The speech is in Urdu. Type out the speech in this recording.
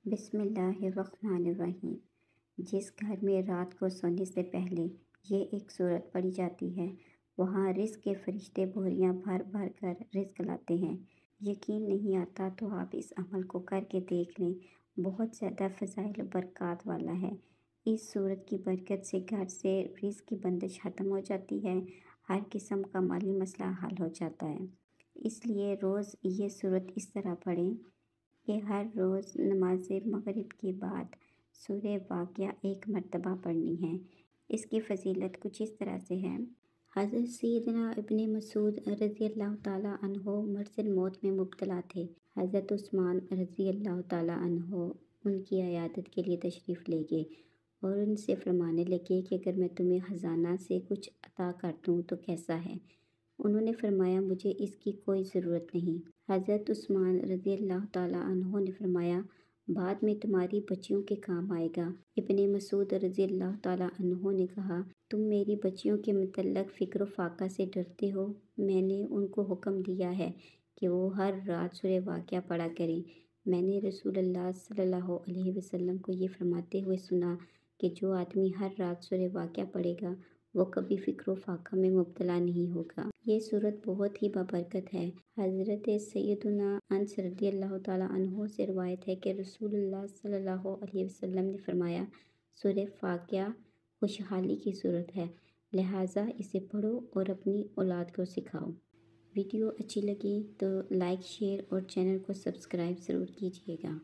بسم اللہ الرحمن الرحیم۔ جس گھر میں رات کو سونے سے پہلے یہ ایک سورت پڑھی جاتی ہے وہاں رزق کے فرشتے بوریاں بھر بھر کر رزق لاتے ہیں۔ یقین نہیں آتا تو آپ اس عمل کو کر کے دیکھ لیں، بہت زیادہ فضائل و برکات والا ہے۔ اس سورت کی برکت سے گھر سے رزق کی بندش ختم ہو جاتی ہے، ہر قسم کا مالی مسئلہ حل ہو جاتا ہے۔ اس لیے روز یہ سورت اس طرح پڑھیں کہ ہر روز نماز مغرب کے بعد سورہ واقعہ ایک مرتبہ پڑھنی ہے۔ اس کی فضیلت کچھ اس طرح سے ہے۔ حضرت سیدنا ابن مسعود رضی اللہ تعالیٰ عنہ مرض الموت میں مبتلا تھے۔ حضرت عثمان رضی اللہ تعالیٰ عنہ ان کی عیادت کے لیے تشریف لے گئے اور ان سے فرمانے لگے کہ اگر میں تمہیں خزانہ سے کچھ عطا کر دوں تو کیسا ہے؟ انہوں نے فرمایا مجھے اس کی کوئی ضرورت نہیں۔ حضرت عثمان رضی اللہ تعالیٰ عنہ نے فرمایا بعد میں تمہاری بچیوں کے کام آئے گا۔ ابن مسعود رضی اللہ تعالیٰ عنہ نے کہا تم میری بچیوں کے متعلق فکر و فاقہ سے ڈرتے ہو؟ میں نے ان کو حکم دیا ہے کہ وہ ہر رات سورہ واقعہ پڑھا کریں۔ میں نے رسول اللہ صلی اللہ علیہ وسلم کو یہ فرماتے ہوئے سنا کہ جو آدمی ہر رات سورہ واقعہ پڑھے گا وہ کبھی فکر و فاقہ میں مبتلا نہیں ہوگا۔ یہ سورت بہت ہی بابرکت ہے۔ حضرت سیدنا انس رضی اللہ تعالیٰ عنہ سے روایت ہے کہ رسول اللہ صلی اللہ علیہ وسلم نے فرمایا سورہ واقعہ خوشحالی کی سورت ہے، لہٰذا اسے پڑھو اور اپنی اولاد کو سکھاؤ۔ ویڈیو اچھی لگی تو لائک، شیئر اور چینل کو سبسکرائب ضرور کیجیے گا۔